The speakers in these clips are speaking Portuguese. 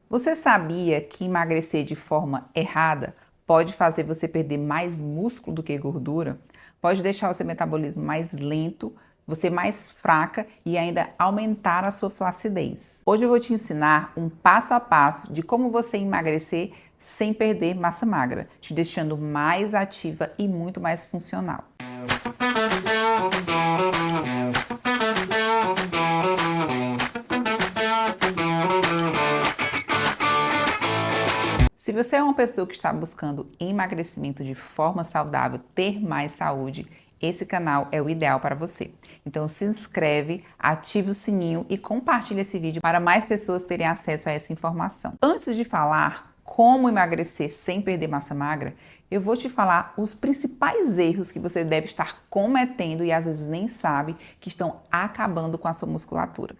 Você sabia que emagrecer de forma errada pode fazer você perder mais músculo do que gordura? Pode deixar o seu metabolismo mais lento, você mais fraca e ainda aumentar a sua flacidez. Hoje eu vou te ensinar um passo a passo de como você emagrecer sem perder massa magra, te deixando mais ativa e muito mais funcional. Se você é uma pessoa que está buscando emagrecimento de forma saudável, ter mais saúde, esse canal é o ideal para você. Então se inscreve, ativa o sininho e compartilha esse vídeo para mais pessoas terem acesso a essa informação. Antes de falar como emagrecer sem perder massa magra, eu vou te falar os principais erros que você deve estar cometendo e às vezes nem sabe que estão acabando com a sua musculatura.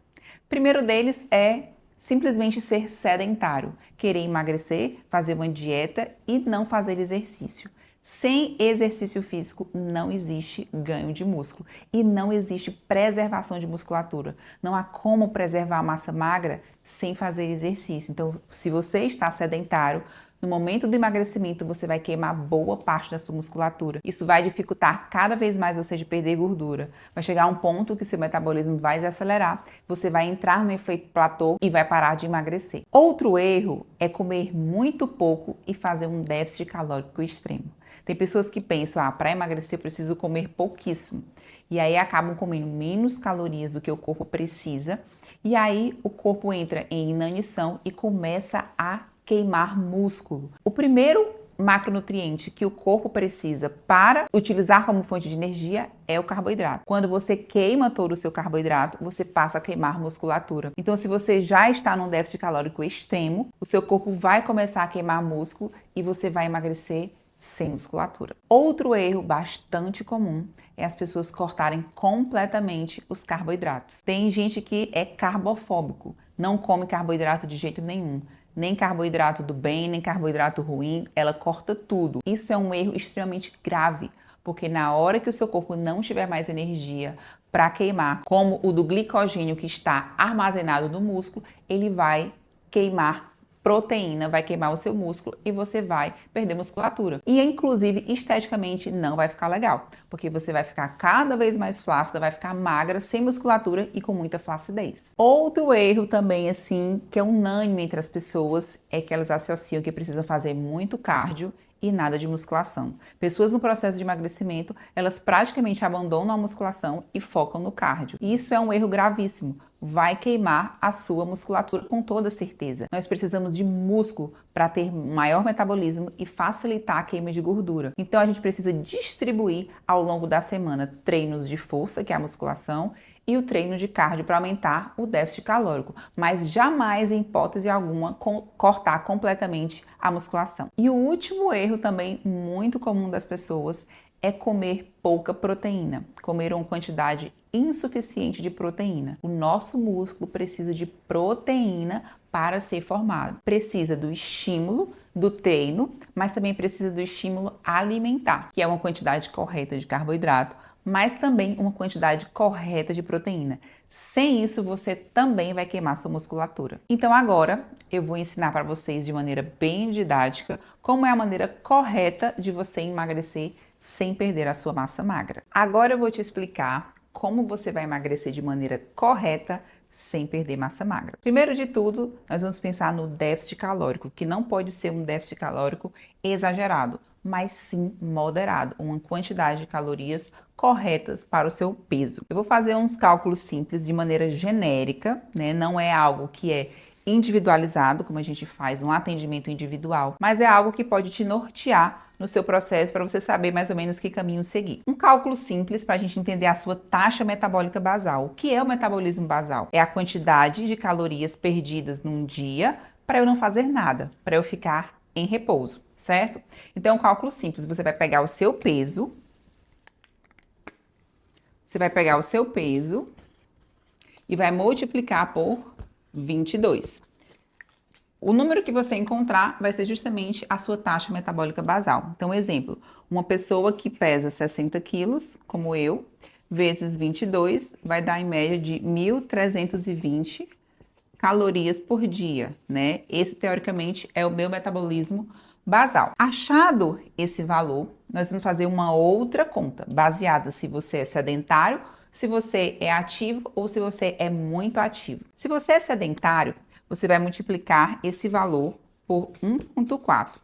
Primeiro deles é simplesmente ser sedentário, querer emagrecer, fazer uma dieta e não fazer exercício. Sem exercício físico não existe ganho de músculo e não existe preservação de musculatura. Não há como preservar a massa magra sem fazer exercício. Então, se você está sedentário, no momento do emagrecimento, você vai queimar boa parte da sua musculatura. Isso vai dificultar cada vez mais você de perder gordura. Vai chegar a um ponto que o seu metabolismo vai desacelerar, você vai entrar no efeito platô e vai parar de emagrecer. Outro erro é comer muito pouco e fazer um déficit calórico extremo. Tem pessoas que pensam, para emagrecer eu preciso comer pouquíssimo. E aí acabam comendo menos calorias do que o corpo precisa. E aí o corpo entra em inanição e começa a queimar músculo. O primeiro macronutriente que o corpo precisa para utilizar como fonte de energia é o carboidrato. Quando você queima todo o seu carboidrato, você passa a queimar musculatura. Então, se você já está num déficit calórico extremo, o seu corpo vai começar a queimar músculo e você vai emagrecer sem musculatura. Outro erro bastante comum é as pessoas cortarem completamente os carboidratos. Tem gente que é carbofóbico, não come carboidrato de jeito nenhum. Nem carboidrato do bem, nem carboidrato ruim, ela corta tudo. Isso é um erro extremamente grave, porque na hora que o seu corpo não tiver mais energia para queimar, como o do glicogênio que está armazenado no músculo, ele vai queimar proteína, vai queimar o seu músculo e você vai perder musculatura. E inclusive esteticamente não vai ficar legal, porque você vai ficar cada vez mais flácida, vai ficar magra, sem musculatura e com muita flacidez. Outro erro também assim, que é unânime entre as pessoas, é que elas associam que precisam fazer muito cardio e nada de musculação. Pessoas no processo de emagrecimento, elas praticamente abandonam a musculação e focam no cardio. E isso é um erro gravíssimo. Vai queimar a sua musculatura com toda certeza. Nós precisamos de músculo para ter maior metabolismo e facilitar a queima de gordura. Então a gente precisa distribuir ao longo da semana treinos de força, que é a musculação, e o treino de cardio para aumentar o déficit calórico, mas jamais, em hipótese alguma, cortar completamente a musculação. E o último erro também muito comum das pessoas é comer pouca proteína, comer uma quantidade insuficiente de proteína. O nosso músculo precisa de proteína para ser formado. Precisa do estímulo do treino, mas também precisa do estímulo alimentar, que é uma quantidade correta de carboidrato, mas também uma quantidade correta de proteína. Sem isso, você também vai queimar sua musculatura. Então agora eu vou ensinar para vocês de maneira bem didática como é a maneira correta de você emagrecer sem perder a sua massa magra. Agora eu vou te explicar como você vai emagrecer de maneira correta sem perder massa magra. Primeiro de tudo, nós vamos pensar no déficit calórico, que não pode ser um déficit calórico exagerado, mas sim moderado, uma quantidade de calorias corretas para o seu peso. Eu vou fazer uns cálculos simples de maneira genérica, né? Não é algo que é individualizado, como a gente faz um atendimento individual, mas é algo que pode te nortear no seu processo para você saber mais ou menos que caminho seguir. Um cálculo simples para a gente entender a sua taxa metabólica basal. O que é o metabolismo basal? É a quantidade de calorias perdidas num dia para eu não fazer nada, para eu ficar em repouso, certo? Então, um cálculo simples, você vai pegar o seu peso, e vai multiplicar por 22. O número que você encontrar vai ser justamente a sua taxa metabólica basal. Então, exemplo, uma pessoa que pesa 60 quilos, como eu, vezes 22, vai dar em média de 1.320 calorias por dia, né? Esse, teoricamente, é o meu metabolismo basal. Achado esse valor, nós vamos fazer uma outra conta, baseada se você é sedentário, se você é ativo ou se você é muito ativo. Se você é sedentário, você vai multiplicar esse valor por 1,4.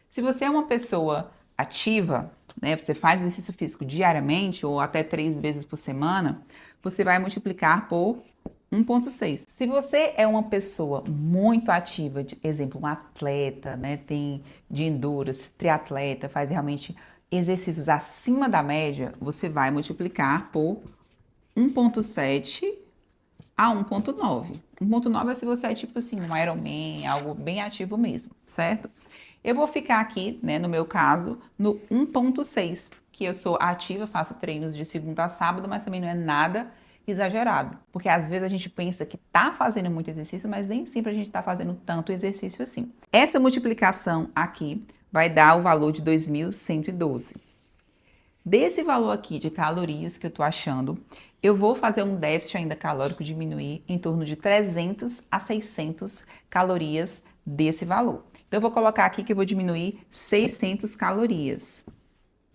Se você é uma pessoa ativa, né, você faz exercício físico diariamente ou até 3 vezes por semana, você vai multiplicar por 1,6. Se você é uma pessoa muito ativa, de exemplo, um atleta, né, tem de endurance, triatleta, faz realmente exercícios acima da média, você vai multiplicar por 1,7 a 1,9. 1,9 é se você é tipo assim, um Ironman, algo bem ativo mesmo, certo? Eu vou ficar aqui, né, no meu caso, no 1,6, que eu sou ativa, faço treinos de segunda a sábado, mas também não é nada exagerado, porque às vezes a gente pensa que tá fazendo muito exercício, mas nem sempre a gente tá fazendo tanto exercício assim. Essa multiplicação aqui vai dar o valor de 2.112. Desse valor aqui de calorias que eu tô achando, eu vou fazer um déficit ainda calórico diminuir em torno de 300 a 600 calorias desse valor. Então, eu vou colocar aqui que eu vou diminuir 600 calorias.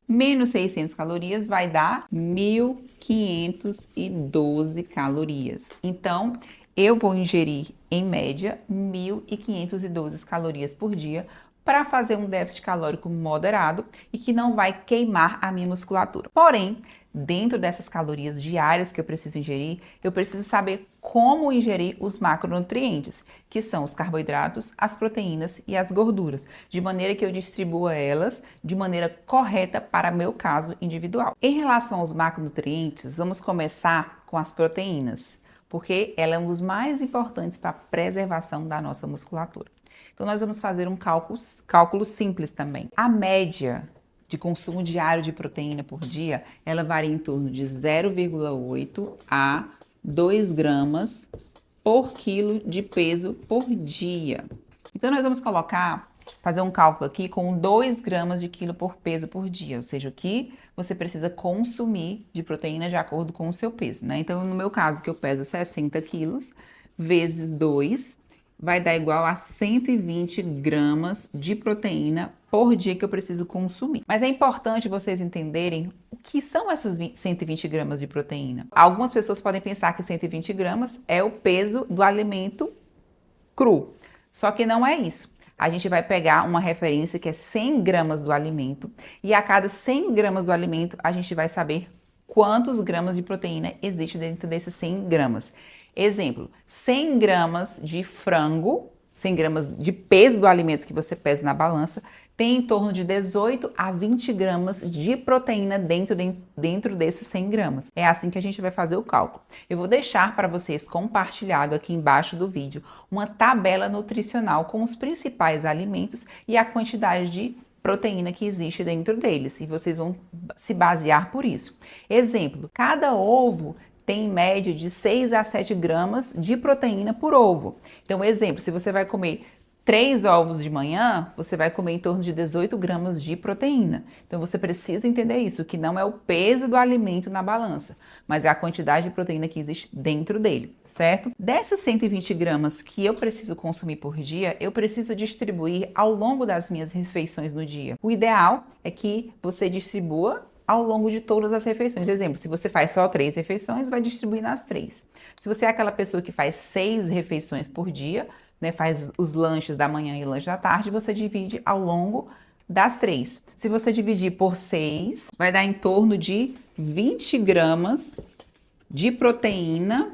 Menos 600 calorias vai dar 1.512 calorias. Então, eu vou ingerir, em média, 1.512 calorias por dia para fazer um déficit calórico moderado e que não vai queimar a minha musculatura. Porém, dentro dessas calorias diárias que eu preciso ingerir, eu preciso saber como ingerir os macronutrientes, que são os carboidratos, as proteínas e as gorduras, de maneira que eu distribua elas de maneira correta para meu caso individual. Em relação aos macronutrientes, vamos começar com as proteínas, porque ela é um dos mais importantes para a preservação da nossa musculatura. Então, nós vamos fazer um cálculo simples também. A média de consumo diário de proteína por dia, ela varia em torno de 0,8 a 2 gramas por quilo de peso por dia. Então, nós vamos fazer um cálculo aqui com 2 gramas de quilo por peso por dia, ou seja, o que você precisa consumir de proteína de acordo com o seu peso, né? Então, no meu caso, que eu peso 60 quilos, vezes 2, vai dar igual a 120 gramas de proteína por dia que eu preciso consumir. Mas é importante vocês entenderem o que são essas 120 gramas de proteína. Algumas pessoas podem pensar que 120 gramas é o peso do alimento cru, só que não é isso. A gente vai pegar uma referência que é 100 gramas do alimento e a cada 100 gramas do alimento a gente vai saber quantos gramas de proteína existe dentro desses 100 gramas. Exemplo, 100 gramas de frango, 100 gramas de peso do alimento que você pesa na balança, tem em torno de 18 a 20 gramas de proteína dentro desses 100 gramas. É assim que a gente vai fazer o cálculo. Eu vou deixar para vocês compartilhado aqui embaixo do vídeo uma tabela nutricional com os principais alimentos e a quantidade de proteína que existe dentro deles, e vocês vão se basear por isso. Exemplo, cada ovo tem em média de 6 a 7 gramas de proteína por ovo. Então, exemplo, se você vai comer 3 ovos de manhã, você vai comer em torno de 18 gramas de proteína. Então, você precisa entender isso, que não é o peso do alimento na balança, mas é a quantidade de proteína que existe dentro dele, certo? Dessas 120 gramas que eu preciso consumir por dia, eu preciso distribuir ao longo das minhas refeições no dia. O ideal é que você distribua ao longo de todas as refeições. Exemplo, se você faz só 3 refeições, vai distribuir nas 3. Se você é aquela pessoa que faz 6 refeições por dia, né, faz os lanches da manhã e lanche da tarde, você divide ao longo das 3. Se você dividir por 6, vai dar em torno de 20 gramas de proteína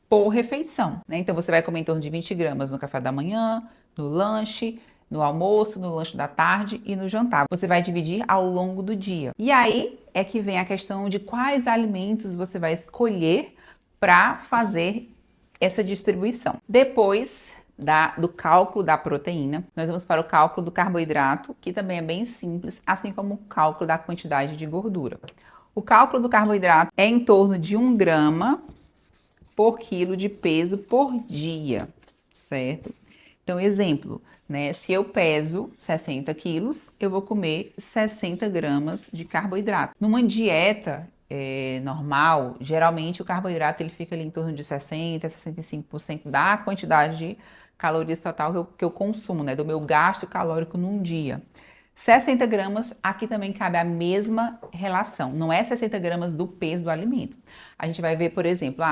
por refeição, né? Então, você vai comer em torno de 20 gramas no café da manhã, no lanche, no almoço, no lanche da tarde e no jantar. Você vai dividir ao longo do dia. E aí é que vem a questão de quais alimentos você vai escolher para fazer essa distribuição. Depois do cálculo da proteína, nós vamos para o cálculo do carboidrato, que também é bem simples, assim como o cálculo da quantidade de gordura. O cálculo do carboidrato é em torno de 1 grama por quilo de peso por dia, certo? Então, exemplo, né? Se eu peso 60 quilos, eu vou comer 60 gramas de carboidrato. Numa dieta, normal, geralmente o carboidrato ele fica ali em torno de 60% a 65% da quantidade de calorias total que eu consumo, né? Do meu gasto calórico num dia. 60 gramas, aqui também cabe a mesma relação. Não é 60 gramas do peso do alimento. A gente vai ver, por exemplo,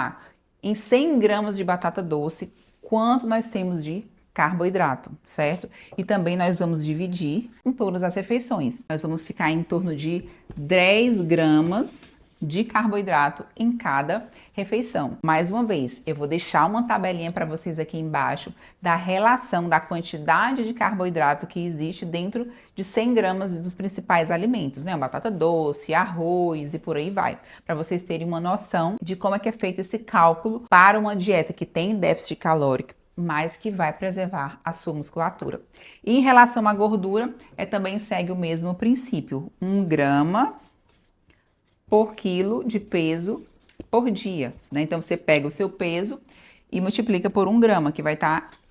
em 100 gramas de batata doce, quanto nós temos de carboidrato, certo? E também nós vamos dividir em todas as refeições. Nós vamos ficar em torno de 10 gramas de carboidrato em cada refeição. Mais uma vez, eu vou deixar uma tabelinha para vocês aqui embaixo da relação da quantidade de carboidrato que existe dentro de 100 gramas dos principais alimentos, né? Batata doce, arroz e por aí vai, para vocês terem uma noção de como é que é feito esse cálculo para uma dieta que tem déficit calórico, mas que vai preservar a sua musculatura. E em relação à gordura, também segue o mesmo princípio, 1 grama por quilo de peso por dia, né? Então você pega o seu peso e multiplica por 1 grama, que vai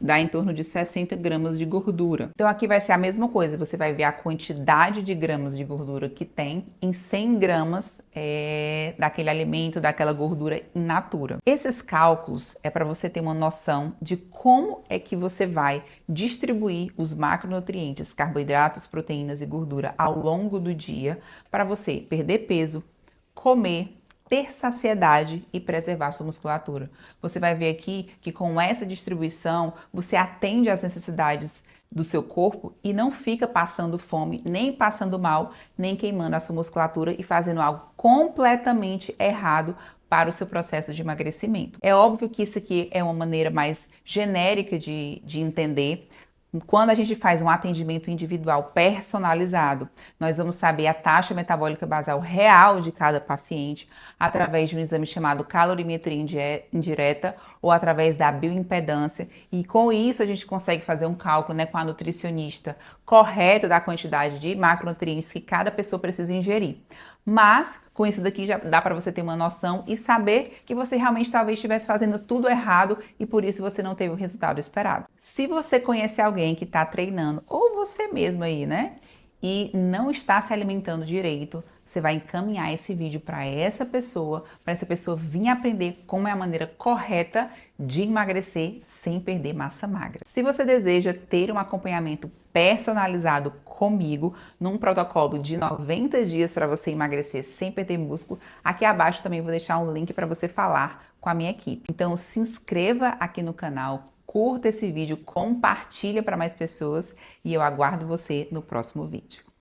dar em torno de 60 gramas de gordura. Então aqui vai ser a mesma coisa, você vai ver a quantidade de gramas de gordura que tem em 100 gramas daquele alimento, daquela gordura in natura. Esses cálculos é para você ter uma noção de como é que você vai distribuir os macronutrientes, carboidratos, proteínas e gordura ao longo do dia para você perder peso, comer, ter saciedade e preservar sua musculatura. Você vai ver aqui que com essa distribuição você atende às necessidades do seu corpo e não fica passando fome, nem passando mal, nem queimando a sua musculatura e fazendo algo completamente errado para o seu processo de emagrecimento. É óbvio que isso aqui é uma maneira mais genérica de entender. Quando a gente faz um atendimento individual personalizado, nós vamos saber a taxa metabólica basal real de cada paciente através de um exame chamado calorimetria indireta ou através da bioimpedância, e com isso a gente consegue fazer um cálculo, né, com a nutricionista correto da quantidade de macronutrientes que cada pessoa precisa ingerir. Mas com isso daqui já dá para você ter uma noção e saber que você realmente talvez estivesse fazendo tudo errado e por isso você não teve o resultado esperado. Se você conhece alguém que está treinando, ou você mesmo aí, né, e não está se alimentando direito, você vai encaminhar esse vídeo para essa pessoa vir aprender como é a maneira correta de emagrecer sem perder massa magra. Se você deseja ter um acompanhamento personalizado comigo, num protocolo de 90 dias para você emagrecer sem perder músculo, aqui abaixo também vou deixar um link para você falar com a minha equipe. Então se inscreva aqui no canal, curta esse vídeo, compartilha para mais pessoas e eu aguardo você no próximo vídeo.